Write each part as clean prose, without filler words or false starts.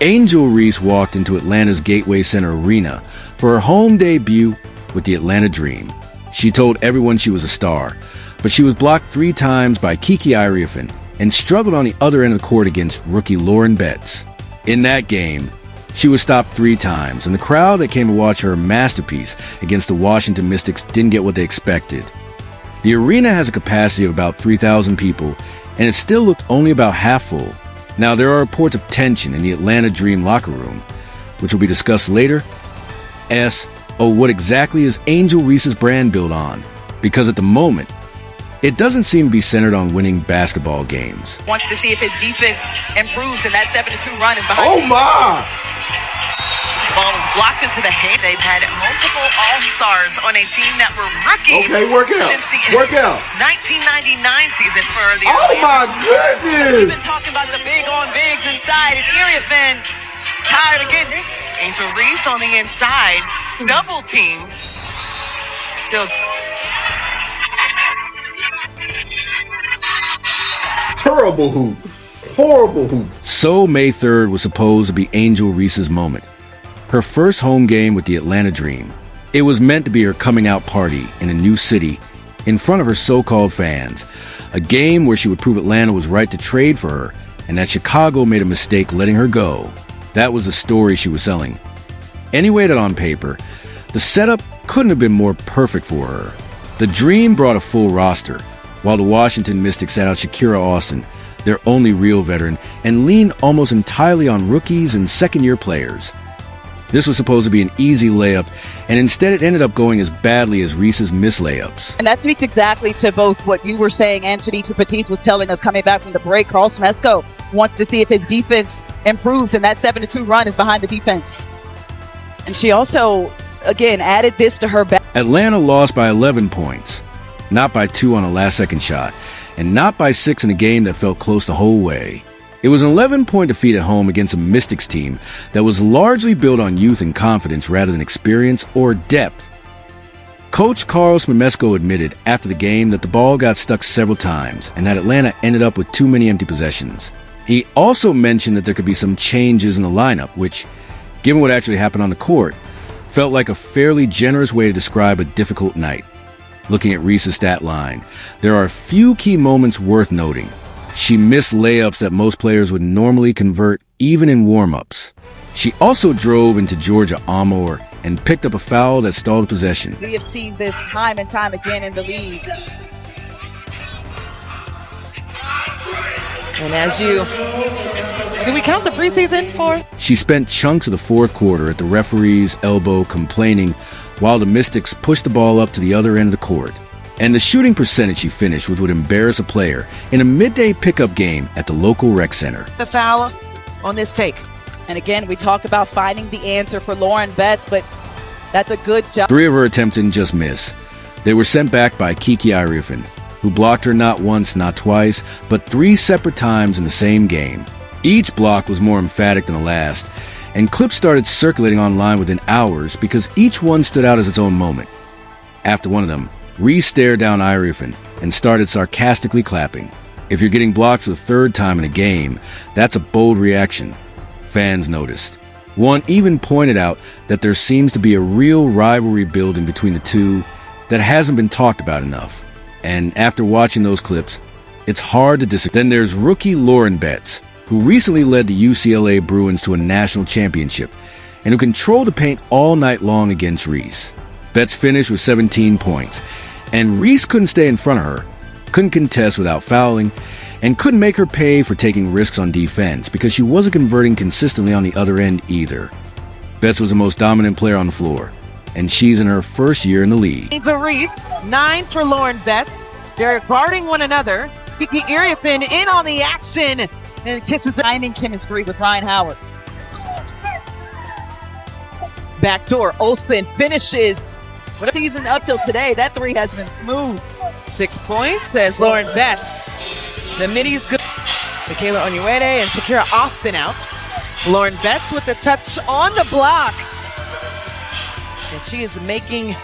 Angel Reese walked into Atlanta's Gateway Center Arena for her home debut with the AtlantaDream. She told everyone she was a star, but she was blocked 3 times by Kiki Iriefin and struggled on the other end of the court against rookie LaurenBetts. In that game, she was stopped 3 times, and the crowd that came to watch her masterpiece against the Washington Mystics didn't get what they expected. The arena has a capacity of about 3,000 people, and it still looked only about half full. Now, there are reports of tension in the AtlantaDream locker room, which will be discussed later. What exactly is Angel Reese's brand built on? Because at the moment, it doesn't seem to be centered on winning basketball games. Wants to see if his defense improves, and that 7-2 run is behind. Oh my! Ball was blocked into the hand. They've had multiple All-Stars on a team that were rookies. Okay, work out. Since the Work out. 1999 season for the Oh my We've goodness! been talking about the big on bigs inside, and Iriefin tired of getting Angel Reese on the inside, double team. Still Terrible hoops. Horrible hoops. So May 3rd was supposed to be Angel Reese's moment. Her first home game with the AtlantaDream. It was meant to be her coming out party in a new city in front of her so-called fans. A game where she would prove Atlanta was right to trade for her and that Chicago made a mistake letting her go. That was the story she was selling. Anyway, that on paper, the setup couldn't have been more perfect for her. The Dream brought a full roster, while the Washington Mystics sat out Shakira Austin, their only real veteran, and leaned almost entirely on rookies and second-year players. This was supposed to be an easy layup, and instead it ended up going as badly as Reese's missed layups. And that speaks exactly to both what you were saying and Chadita Patisse was telling us coming back from the break. Carl Smesco wants to see if his defense improves, and that 7-2 run is behind the defense. And she also, again, added this to her back. Atlanta lost by 11 points, not by 2 on a last-second shot, and not by 6 in a game that felt close the whole way. It was an 11-point defeat at home against a Mystics team that was largely built on youth and confidence rather than experience or depth. Coach Carl Smesco admitted after the game that the ball got stuck several times and that Atlanta ended up with too many empty possessions. He also mentioned that there could be some changes in the lineup, which, given what actually happened on the court, felt like a fairly generous way to describe a difficult night. Looking at Reese's stat line, there are a few key moments worth noting. She missed layups that most players would normally convert even in warm-ups. She also drove into Georgia Amor and picked up a foul that stalled possession. We have seen this time and time again in the league. And did we count the preseason for? She spent chunks of the fourth quarter at the referee's elbow complaining while the Mystics pushed the ball up to the other end of the court. And the shooting percentage she finished with would embarrass a player in a midday pickup game at the local rec center. The foul on this take. And again, we talk about finding the answer for LaurenBetts, but that's a good job. 3 of her attempts didn't just miss. They were sent back by Kiki Iriefin, who blocked her not once, not twice, but 3 separate times in the same game. Each block was more emphatic than the last, and clips started circulating online within hours because each one stood out as its own moment. After one of them, Reese stared down Iriefin and started sarcastically clapping. If you're getting blocked for the 3rd time in a game, that's a bold reaction. Fans noticed. One even pointed out that there seems to be a real rivalry building between the two that hasn't been talked about enough. And after watching those clips, it's hard to disagree. Then there's rookie LaurenBetts, who recently led the UCLA Bruins to a national championship and who controlled the paint all night long against Reese. Betts finished with 17 points, and Reese couldn't stay in front of her, couldn't contest without fouling, and couldn't make her pay for taking risks on defense because she wasn't converting consistently on the other end either. Betts was the most dominant player on the floor, and she's in her first year in the league. Angel Reese, 9 for LaurenBetts. They're guarding one another. Kiki Iriefin in on the action and kisses the Timing chemistry with Ryan Howard. backdoor. Olsen finishes. What a season up till today. That 3 has been smooth. 6 points, says LaurenBetts. The middies good. Michaela Onuede and Shakira Austin out. LaurenBetts with the touch on the block. And she is making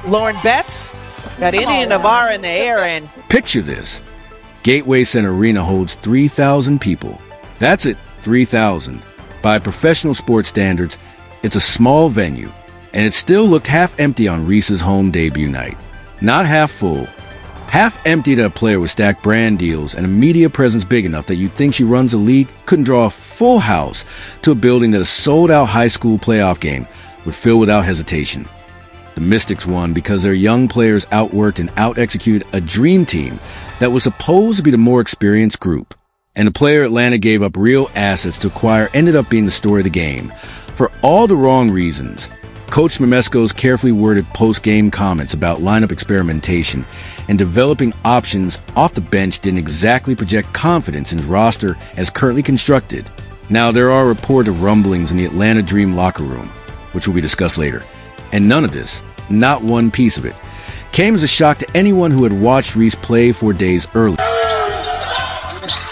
LaurenBetts got Indian Navarre in the air. And Picture this. Gateway Center Arena holds 3,000 people. That's at 3,000. By professional sports standards, it's a small venue, and it still looked half empty on Reese's home debut night. Not half full. Half empty to a player with stacked brand deals and a media presence big enough that you'd think she runs a league couldn't draw a full house to a building that a sold-out high school playoff game would fill without hesitation. The Mystics won because their young players outworked and out-executed a dream team that was supposed to be the more experienced group. And the player Atlanta gave up real assets to acquire ended up being the story of the game. For all the wrong reasons. Coach Mamesco's carefully worded post-game comments about lineup experimentation and developing options off the bench didn't exactly project confidence in his roster as currently constructed. Now, there are reported rumblings in the AtlantaDream locker room, which will be discussed later. And none of this, not one piece of it, came as a shock to anyone who had watched Reese play 4 days earlier.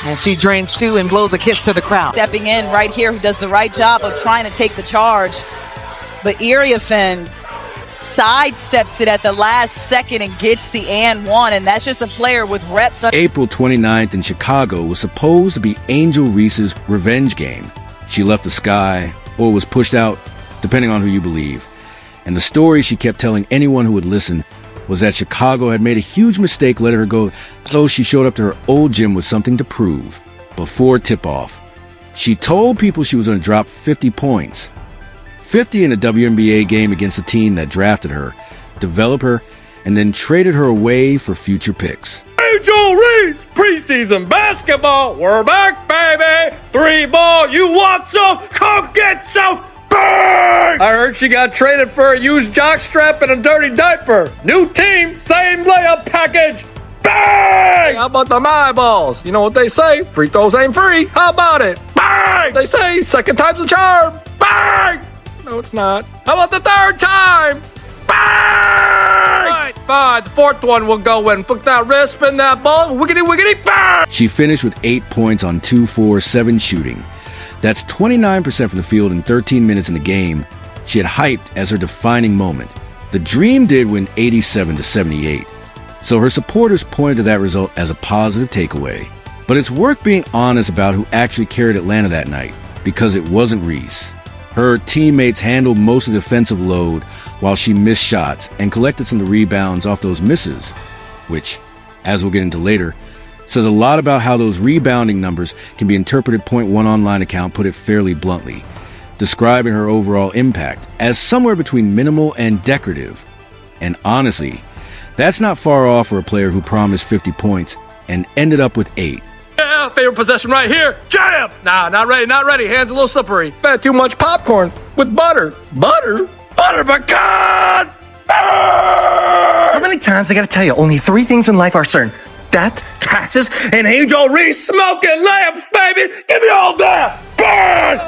And she drains two and blows a kiss to the crowd. Stepping in right here, who does the right job of trying to take the charge. But Iriafen sidesteps it at the last second and gets the and one, and that's just a player with reps. April 29th in Chicago was supposed to be Angel Reese's revenge game. She left the sky, or was pushed out, depending on who you believe. And the story she kept telling anyone who would listen was that Chicago had made a huge mistake letting her go, so she showed up to her old gym with something to prove before tip-off. She told people she was going to drop 50 points. 50 in a WNBA game against a team that drafted her, developed her, and then traded her away for future picks. Angel Reese, preseason basketball, we're back, baby! 3-ball, you want some? Come get some! Bang! I heard she got traded for a used jockstrap and a dirty diaper. New team, same layup package. Bang! How about the my balls? You know what they say? Free throws ain't free. How about it? Bang! They say second time's a charm. Bang! No, it's not. How about the third time? Bang! Right, fine. The fourth one will go in. Flick that wrist, spin that ball. Wiggity, wiggity, bang! She finished with 8 points on 2-4-7 shooting. That's 29% from the field in 13 minutes in the game she had hyped as her defining moment. The Dream did win 87-78, so her supporters pointed to that result as a positive takeaway. But it's worth being honest about who actually carried Atlanta that night, because it wasn't Reese. Her teammates handled most of the defensive load while she missed shots and collected some of the rebounds off those misses, which, as we'll get into later, says a lot about how those rebounding numbers can be interpreted. One online account put it fairly bluntly, describing her overall impact as somewhere between minimal and decorative. And honestly, that's not far off for a player who promised 50 points and ended up with 8. Yeah, favorite possession right here. Jam! Nah, not ready, not ready. Hands a little slippery. Had too much popcorn with butter. Butter? Butter pecan! How many times I gotta tell you, only 3 things in life are certain. Death, taxes, And Angel Reese smoking lamps, baby! Give me all that! Burn!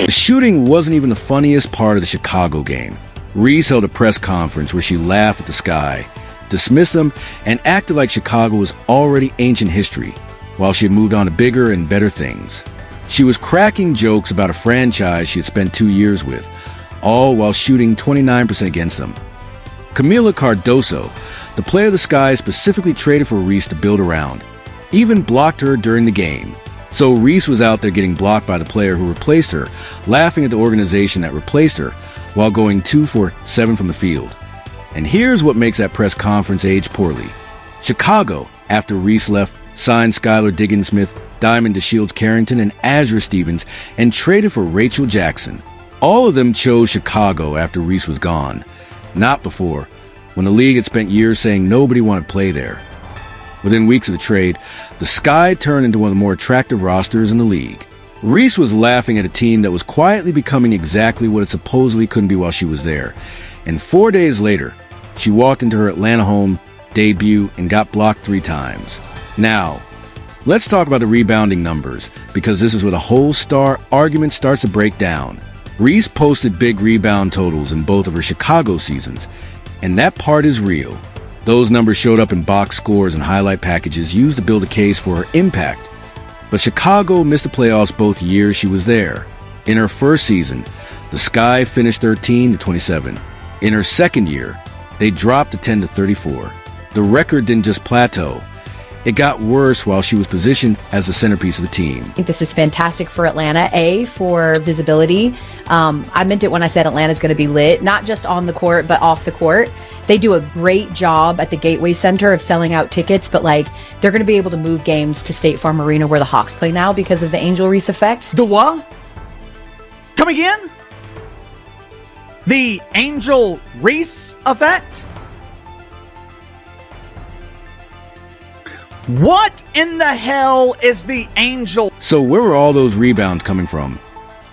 The shooting wasn't even the funniest part of the Chicago game. Reese held a press conference where she laughed at the sky, dismissed them, and acted like Chicago was already ancient history, while she had moved on to bigger and better things. She was cracking jokes about a franchise she had spent 2 years with, all while shooting 29% against them. Camila Cardoso, the player the Sky specifically traded for Reese to build around, even blocked her during the game. So Reese was out there getting blocked by the player who replaced her, laughing at the organization that replaced her, while going 2 for 7 from the field. And here's what makes that press conference age poorly. Chicago, after Reese left, signed Skylar Diggins-Smith, Diamond DeShields Carrington, and Azra Stevens, and traded for Rachel Jackson. All of them chose Chicago after Reese was gone, not before, when the league had spent years saying nobody wanted to play there. Within weeks of the trade, the Sky turned into one of the more attractive rosters in the league. Reese was laughing at a team that was quietly becoming exactly what it supposedly couldn't be while she was there. And 4 days later, she walked into her Atlanta home debut and got blocked 3 times. Now, let's talk about the rebounding numbers, because this is where the whole star argument starts to break down. Reese posted big rebound totals in both of her Chicago seasons, and that part is real. Those numbers showed up in box scores and highlight packages used to build a case for her impact. But Chicago missed the playoffs both years she was there. In her first season, The Sky finished 13-27. In her second year, they dropped to 10-34. The record didn't just plateau. It got worse while she was positioned as the centerpiece of the team. I think this is fantastic for Atlanta, for visibility. I meant it when I said Atlanta's going to be lit, not just on the court, but off the court. They do a great job at the Gateway Center of selling out tickets, but they're going to be able to move games to State Farm Arena where the Hawks play now because of the Angel Reese effect. The what? Come again? The Angel Reese effect? What in the hell is the Angel? So where were all those rebounds coming from?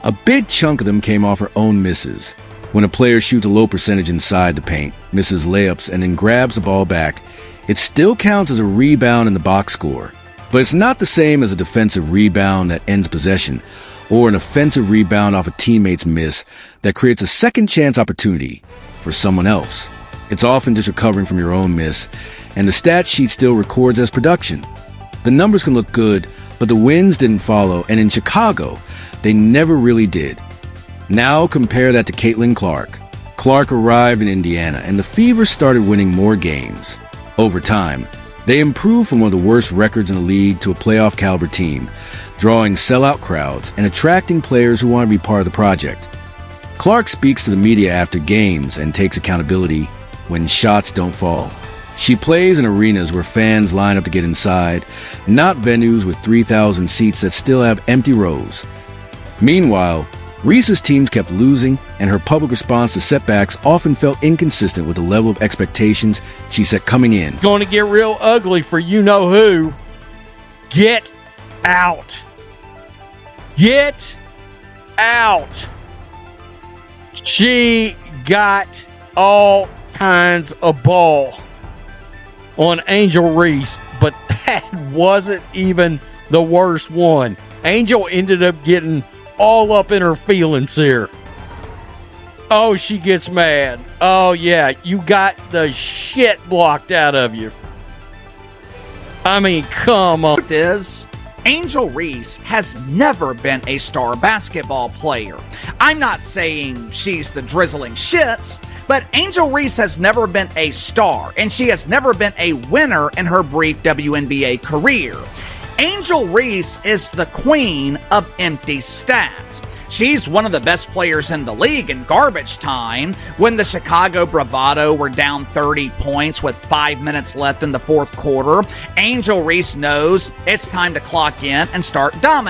A big chunk of them came off her own misses. When a player shoots a low percentage inside the paint, misses layups, and then grabs the ball back, it still counts as a rebound in the box score. But it's not the same as a defensive rebound that ends possession, or an offensive rebound off a teammate's miss that creates a second chance opportunity for someone else. It's often just recovering from your own miss, and the stat sheet still records as production. The numbers can look good, but the wins didn't follow, and in Chicago, they never really did. Now compare that to Caitlin Clark. Clark arrived in Indiana, and the Fever started winning more games. Over time, they improved from one of the worst records in the league to a playoff caliber team, drawing sellout crowds and attracting players who want to be part of the project. Clark speaks to the media after games and takes accountability when shots don't fall. She plays in arenas where fans line up to get inside, not venues with 3,000 seats that still have empty rows. Meanwhile, Reese's teams kept losing, and her public response to setbacks often felt inconsistent with the level of expectations she set coming in. Going to get real ugly for you-know-who. Get out. Get out. She got all kinds of ball on Angel Reese, but that wasn't even the worst one. Angel ended up getting all up in her feelings here. Oh, she gets mad. Oh, yeah, you got the shit blocked out of you. I mean, come on. Truth is, Angel Reese has never been a star basketball player. I'm not saying she's the drizzling shits, but Angel Reese has never been a star, and she has never been a winner in her brief WNBA career. Angel Reese is the queen of empty stats. She's one of the best players in the league in garbage time. When the Chicago Bravado were down 30 points with 5 minutes left in the fourth quarter, Angel Reese knows it's time to clock in and start dominating.